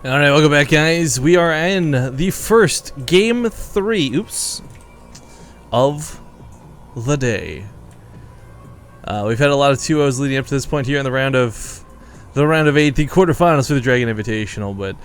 Alright, welcome back, guys. We are in the first game 3, of the day. We've had a lot of 2-0s leading up to this point here in the round of 8, the quarterfinals for the Dragon Invitational, but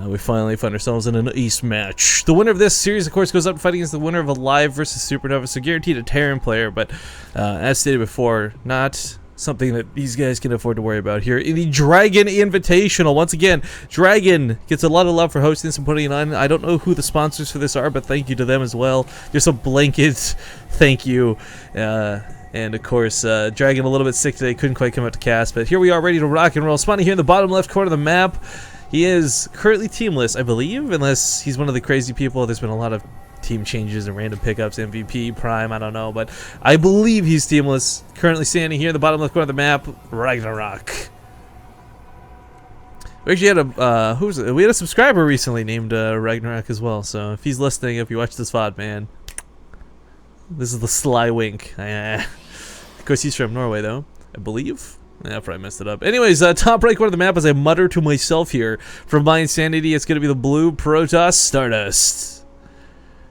we finally find ourselves in an ace match. The winner of this series, of course, goes up fighting against the winner of Alive versus Supernova, so guaranteed a Terran player, but as stated before, not something that these guys can afford to worry about here in the Dragon Invitational. Once again, Dragon gets a lot of love for hosting this and putting it on. I don't know who the sponsors for this are, but thank you to them as well. Just a blanket thank you. And of course, Dragon a little bit sick today, couldn't quite come out to cast, but here we are ready to rock and roll. Spawning here in the bottom left corner of the map. He is currently teamless, I believe, unless he's one of the crazy people. There's been a lot of team changes and random pickups, MVP, Prime, I don't know, but I believe he's teamless. Currently standing here in the bottom left corner of the map, Ragnarok. We actually had we had a subscriber recently named Ragnarok as well, so if he's listening, if you watch this VOD, man, this is the sly wink. Of course, he's from Norway, though, I believe. Yeah, I probably messed it up. Anyways, top right corner of the map, as I mutter to myself here, from my insanity, it's going to be the blue Protoss Stardust,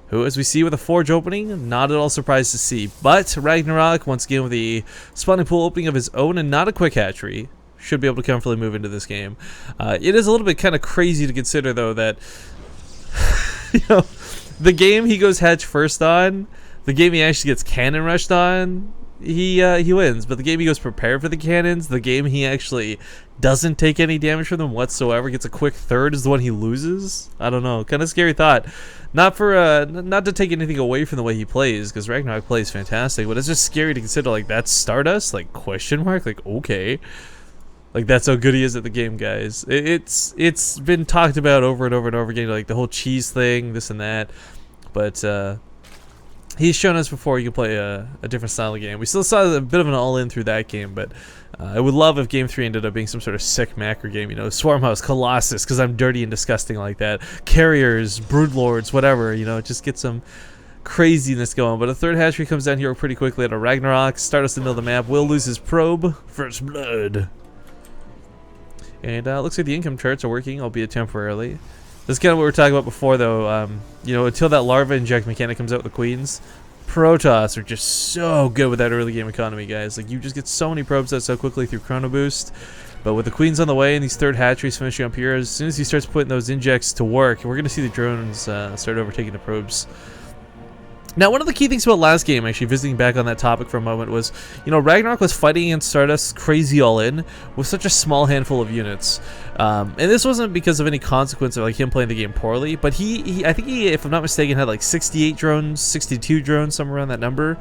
who, as we see with a forge opening, not at all surprised to see. But Ragnarok, once again with the spawning pool opening of his own and not a quick hatchery, should be able to comfortably move into this game. It is a little bit kind of crazy to consider, though, that you know, the game he goes hatch first on, the game he actually gets cannon rushed on, he wins. But the game he goes prepared for the cannons, the game he actually doesn't take any damage from them whatsoever, gets a quick third, is the one he loses. I don't know, kind of scary thought. Not for not to take anything away from the way he plays, because Ragnarok plays fantastic, but it's just scary to consider, like, that's Stardust, like, question mark, like, okay, like, that's how good he is at the game, guys. It's been talked about over and over and over again, like the whole cheese thing, this and that, but he's shown us before you can play a different style of game. We still saw a bit of an all-in through that game, but I would love if Game 3 ended up being some sort of sick macro game, you know, Swarmhouse, Colossus, because I'm dirty and disgusting like that, Carriers, Broodlords, whatever, you know, just get some craziness going. But a third hatchery comes down here pretty quickly at a Ragnarok. Stardust in the middle of the map, will lose his probe, First Blood. And looks like the income charts are working, albeit temporarily. This is kind of what we were talking about before, though. You know, until that larva inject mechanic comes out with the queens, Protoss are just so good with that early game economy, guys. Like, you just get so many probes out so quickly through Chrono Boost. But with the queens on the way and these third hatcheries finishing up here, as soon as he starts putting those injects to work, we're going to see the drones start overtaking the probes. Now, one of the key things about last game, actually, visiting back on that topic for a moment, was, you know, Ragnarok was fighting against Stardust crazy all-in with such a small handful of units. And this wasn't because of any consequence of, like, him playing the game poorly, but I think he, if I'm not mistaken, had like 68 drones, 62 drones, somewhere around that number.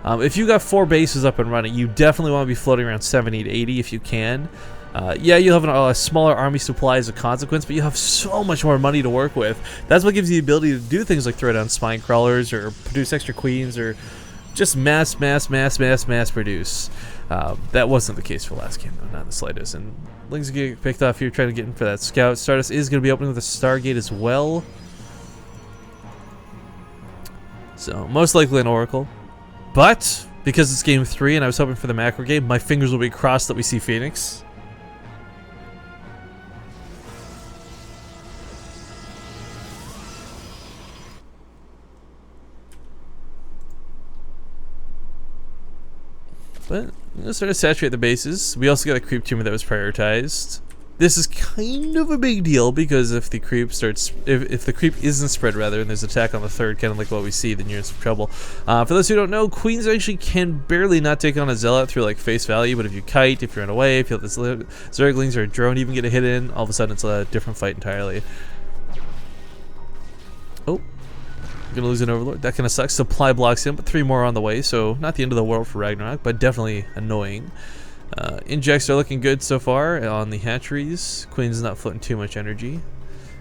If you got 4 bases up and running, you definitely want to be floating around 70 to 80 if you can. Yeah, you'll have a smaller army supply as a consequence, but you have so much more money to work with. That's what gives you the ability to do things like throw down spine crawlers or produce extra queens or just mass produce. That wasn't the case for last game, though, not in the slightest. And Ling's getting picked off here, trying to get in for that scout. Stardust is going to be opening with a Stargate as well. So, most likely an Oracle. But, because it's game 3 and I was hoping for the macro game, my fingers will be crossed that we see Phoenix. But let's start to saturate the bases. We also got a creep tumor that was prioritized. This is kind of a big deal because if the creep starts, if the creep isn't spread rather, and there's attack on the third, kind of like what we see, then you're in some trouble. For those who don't know, queens actually can barely not take on a zealot through like face value, but if you kite, if you run away, if you let the Zerglings or a drone even get a hit in, all of a sudden it's a different fight entirely. Oh. Gonna lose an Overlord. That kind of sucks. Supply blocks him, but 3 more on the way, so not the end of the world for Ragnarok, but definitely annoying. Injects are looking good so far on the hatcheries. Queen's not floating too much energy.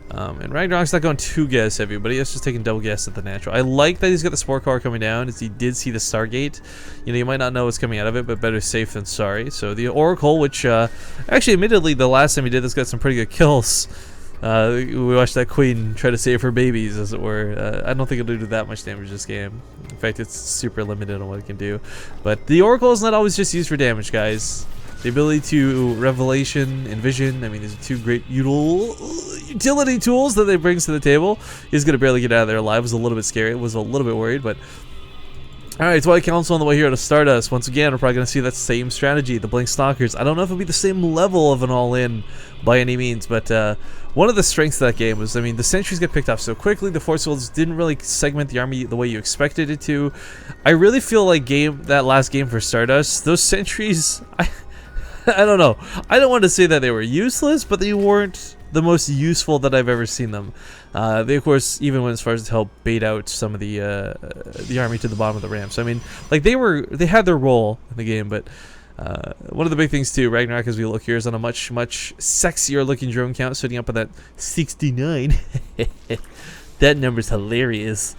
And Ragnarok's not going too gas heavy, but he is just taking double gas at the natural. I like that he's got the Spore Car coming down, as he did see the Stargate. You know, you might not know what's coming out of it, but better safe than sorry. So the Oracle, which actually, admittedly, the last time he did this got some pretty good kills. We watched that queen try to save her babies, as it were. I don't think it'll do that much damage this game. In fact, it's super limited on what it can do. But the Oracle is not always just used for damage, guys. The ability to Revelation and Vision, I mean, these are 2 great utility tools that they brings to the table. He's gonna barely get out of there alive. It was a little bit scary. I was a little bit worried, but alright, it's White Council on the way here to Stardust. Once again, we're probably going to see that same strategy, the Blink Stalkers. I don't know if it'll be the same level of an all-in by any means, but one of the strengths of that game was, I mean, the sentries get picked off so quickly, the force fields didn't really segment the army the way you expected it to. I really feel like that last game for Stardust, those sentries, I don't know. I don't want to say that they were useless, but they weren't the most useful that I've ever seen them. They, of course, even went as far as to help bait out some of the army to the bottom of the ramp. So I mean, like they had their role in the game, but one of the big things too, Ragnarok, as we look here, is on a much sexier looking drone count, sitting up at that 69. That number's hilarious.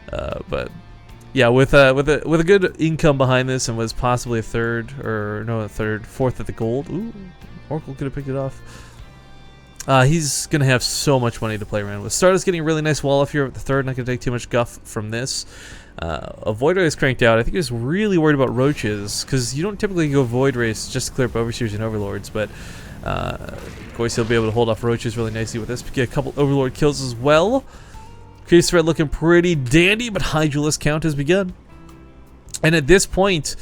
But yeah, with a good income behind this, and was possibly fourth at the gold. Ooh, Oracle could have picked it off. He's going to have so much money to play around with. Stardust getting a really nice wall off here at the third. Not going to take too much guff from this. A Void Ray is cranked out. I think he was really worried about roaches, because you don't typically go Void Race just to clear up Overseers and Overlords, but of course he'll be able to hold off roaches really nicely with this. Get a couple Overlord kills as well. Creative threat looking pretty dandy, but Hydralisk count has begun. And at this point,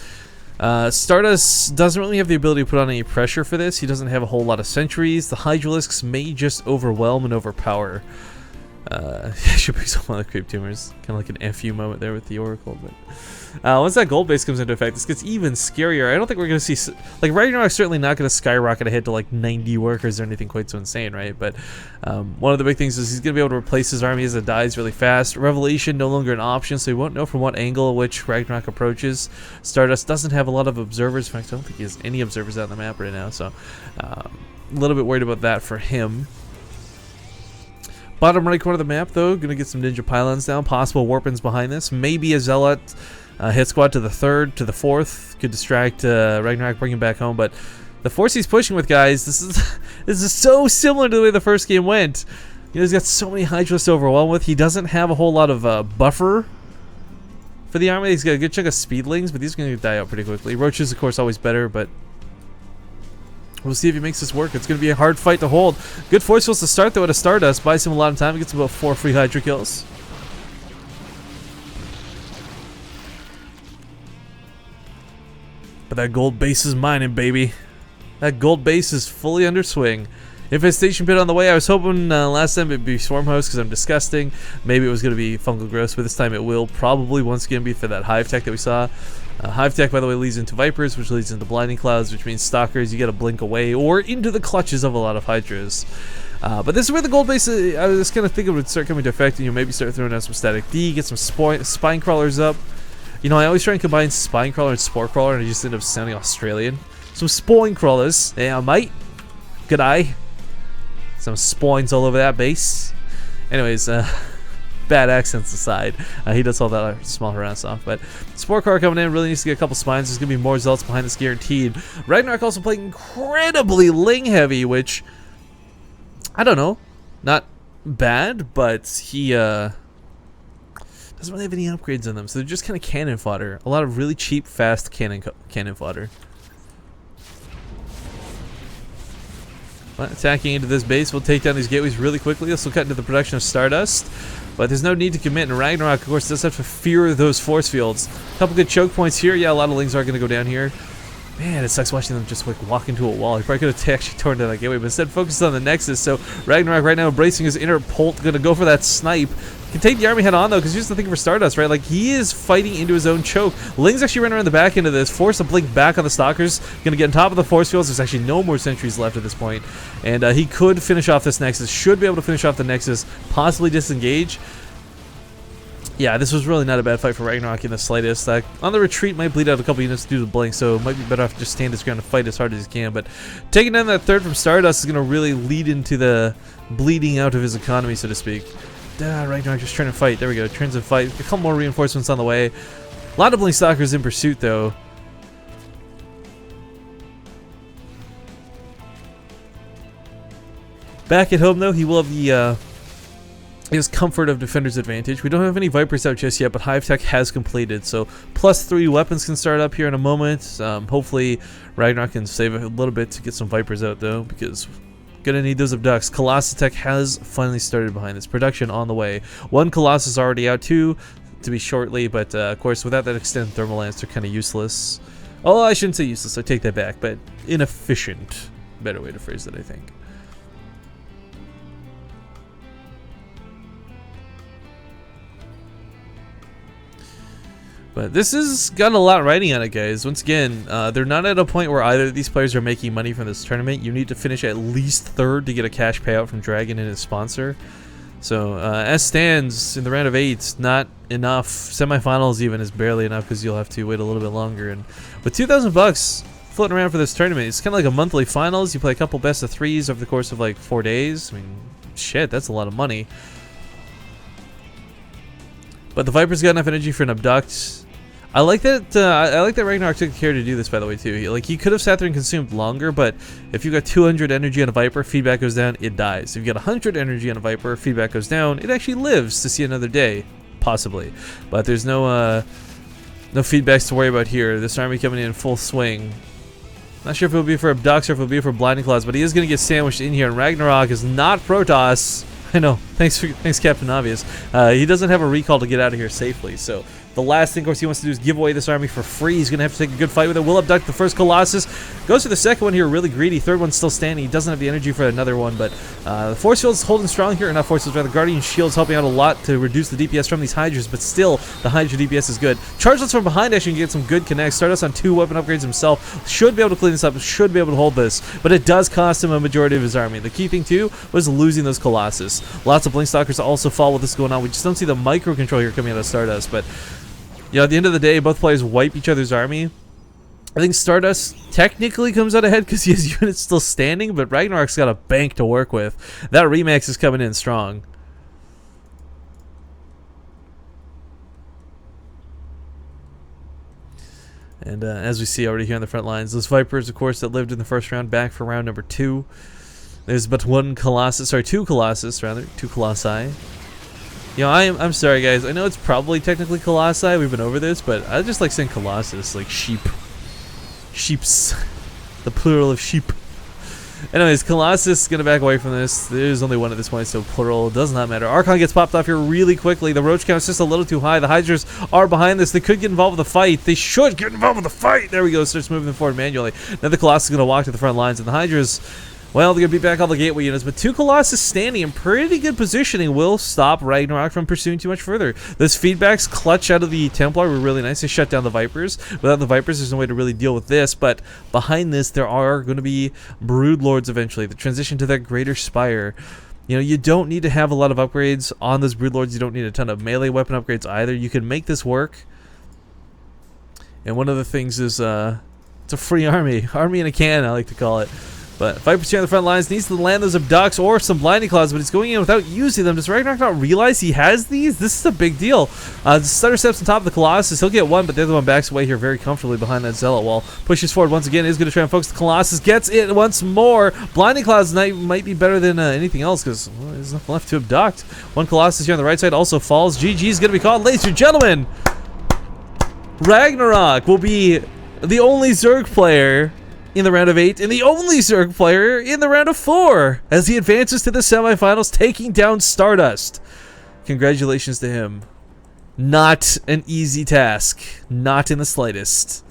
Stardust doesn't really have the ability to put on any pressure for this. He doesn't have a whole lot of sentries. The Hydralisks may just overwhelm and overpower. Should pick some of the creep tumors. Kind of like an FU moment there with the Oracle. But once that gold base comes into effect, this gets even scarier. I don't think we're going to see... Like, Ragnarok's certainly not going to skyrocket ahead to like 90 workers or anything quite so insane, right? But one of the big things is he's going to be able to replace his army as it dies really fast. Revelation no longer an option, so we won't know from what angle which Ragnarok approaches. Stardust doesn't have a lot of observers. In fact, I don't think he has any observers out on the map right now, so a little bit worried about that for him. Bottom right corner of the map, though, gonna get some ninja pylons down. Possible warpins behind this. Maybe a zealot hit squad to the third, to the fourth. Could distract Ragnarok, bring him back home. But the force he's pushing with, guys, this is so similar to the way the first game went. You know, he's got so many Hydralisks to overwhelm with. He doesn't have a whole lot of buffer for the army. He's got a good chunk of speedlings, but these are gonna die out pretty quickly. Roaches, of course, always better, but we'll see if he makes this work. It's going to be a hard fight to hold. Good force fields to start, though, at a Stardust. Buys him a lot of time. He gets about 4 free Hydra kills. But that gold base is mining, baby. That gold base is fully under swing. Infestation pit on the way. I was hoping last time it'd be Swarm Host because I'm disgusting. Maybe it was going to be Fungal Growth, but this time it will probably once again be for that Hive Tech that we saw. Hive Tech, by the way, leads into Vipers, which leads into Blinding Clouds, which means Stalkers, you get to blink away or into the clutches of a lot of Hydras. But this is where the gold base, I was kind of thinking it would start coming to effect, and you maybe start throwing out some Static D, get some Spine Crawlers up. You know, I always try and combine Spine Crawler and Spore Crawler, and I just end up sounding Australian. Some Spine Crawlers, yeah, mate. Good eye. Some spines all over that base. Anyways, bad accents aside, he does all that small harass off. But Spore Car coming in really needs to get a couple spines. There's going to be more Zealots behind this guaranteed. Ragnarok also playing incredibly Ling heavy, which, I don't know, not bad, but he doesn't really have any upgrades in them. So they're just kind of cannon fodder. A lot of really cheap, fast cannon fodder. But attacking into this base, we'll take down these gateways really quickly. This will cut into the production of Stardust. But there's no need to commit, and Ragnarok, of course, does have to fear those force fields. A couple good choke points here. Yeah, a lot of Lings are going to go down here. Man, it sucks watching them just like walk into a wall. He probably could have actually torn down that gateway, but instead focused on the Nexus. So Ragnarok right now embracing his inner Polt, going to go for that snipe. Can take the army head on, though, because here's the thing for Stardust, right? Like, he is fighting into his own choke. Ling's actually running around the back end of this, force a blink back on the Stalkers. Going to get on top of the force fields. There's actually no more sentries left at this point. And he could finish off this Nexus. Should be able to finish off the Nexus, possibly disengage. Yeah, this was really not a bad fight for Ragnarok in the slightest. On the retreat, might bleed out a couple units due to the blink, so it might be better off just stand his ground and fight as hard as he can. But taking down that third from Stardust is going to really lead into the bleeding out of his economy, so to speak. Ragnarok just trying to fight. There we go. Turns and fight. A couple more reinforcements on the way. A lot of Blink Stalkers in pursuit, though. Back at home, though, he will have the his comfort of Defender's Advantage. We don't have any Vipers out just yet, but Hive Tech has completed. So +3 weapons can start up here in a moment. Hopefully Ragnarok can save a little bit to get some Vipers out, though, because Gonna need those abducts. Colossus tech has finally started behind this. Production on the way. One Colossus already out, two to be shortly, but of course without that extended thermal lance they're kind of useless. Oh, I shouldn't say useless, I take that back, but inefficient. Better way to phrase it, I think. But this has got a lot riding on it, guys. Once again, they're not at a point where either of these players are making money from this tournament. You need to finish at least third to get a cash payout from Dragon and his sponsor. So, as stands in the round of 8, not enough. Semifinals even is barely enough because you'll have to wait a little bit longer. And with $2,000 floating around for this tournament, it's kind of like a monthly finals. You play a couple best of 3s over the course of like 4 days. I mean, shit, that's a lot of money. But the Viper's got enough energy for an abduct. I like that. I like that Ragnarok took care to do this, by the way, too. He could have sat there and consumed longer, but if you got 200 energy on a Viper, feedback goes down, it dies. If you got 100 energy on a Viper, feedback goes down, it actually lives to see another day, possibly. But there's no feedbacks to worry about here. This army coming in full swing. Not sure if it'll be for abducts or if it'll be for blinding claws, but he is going to get sandwiched in here. And Ragnarok is not Protoss. I know. Thanks, Captain Obvious. He doesn't have a recall to get out of here safely, so the last thing, of course, he wants to do is give away this army for free. He's going to have to take a good fight with it. Will abduct the first Colossus. Goes for the second one here, really greedy. Third one's still standing. He doesn't have the energy for another one, but the Force Field's holding strong here. Or not Force Field's, rather Guardian Shield's helping out a lot to reduce the DPS from these Hydras, but still, the Hydra DPS is good. Chargeless from behind actually can get some good connects. Stardust on 2 weapon upgrades himself. Should be able to clean this up. Should be able to hold this, but it does cost him a majority of his army. The key thing, too, was losing those Colossus. Lots of Blinkstalkers also fall with this going on. We just don't see the micro control here coming out of Stardust, but at the end of the day, both players wipe each other's army. I think Stardust technically comes out ahead because he has units still standing, but Ragnarok's got a bank to work with. That Remax is coming in strong. And as we see already here on the front lines, those Vipers, of course, that lived in the first round, back for round number 2. There's but one Colossus, sorry, 2 Colossus, rather, 2 Colossi. You know, I'm sorry, guys. I know it's probably technically Colossi. We've been over this, but I just like saying Colossus, like sheep. Sheeps. The plural of sheep. Anyways, Colossus is going to back away from this. There's only one at this point, so plural does not matter. Archon gets popped off here really quickly. The Roach count is just a little too high. The Hydras are behind this. They could get involved with the fight. They should get involved with the fight. There we go. Starts moving them forward manually. Now the Colossus is going to walk to the front lines, and the Hydras, well, they're going to beat back all the gateway units, but 2 Colossus standing in pretty good positioning will stop Ragnarok from pursuing too much further. Those feedbacks clutch out of the Templar were really nice. They shut down the Vipers. Without the Vipers, there's no way to really deal with this, but behind this, there are going to be Brood Lords eventually. The transition to that Greater Spire. You know, you don't need to have a lot of upgrades on those Brood Lords. You don't need a ton of melee weapon upgrades either. You can make this work. And one of the things is, it's a free army. Army in a can, I like to call it. But Viper's here on the front lines, needs to land those abducts or some blinding claws, but he's going in without using them. Does Ragnarok not realize he has these? This is a big deal. Stutter steps on top of the Colossus. He'll get one, but the other one backs away here very comfortably behind that Zealot wall. Pushes forward once again, is going to try and focus the Colossus. Gets it once more. Blinding claws might be better than anything else because there's nothing left to abduct. One Colossus here on the right side also falls. GG's going to be called. Ladies and gentlemen, Ragnarok will be the only Zerg player in the round of 8 and the only Zerg player in the round of 4 as he advances to the semifinals, taking down Stardust. Congratulations to him. Not an easy task. Not in the slightest.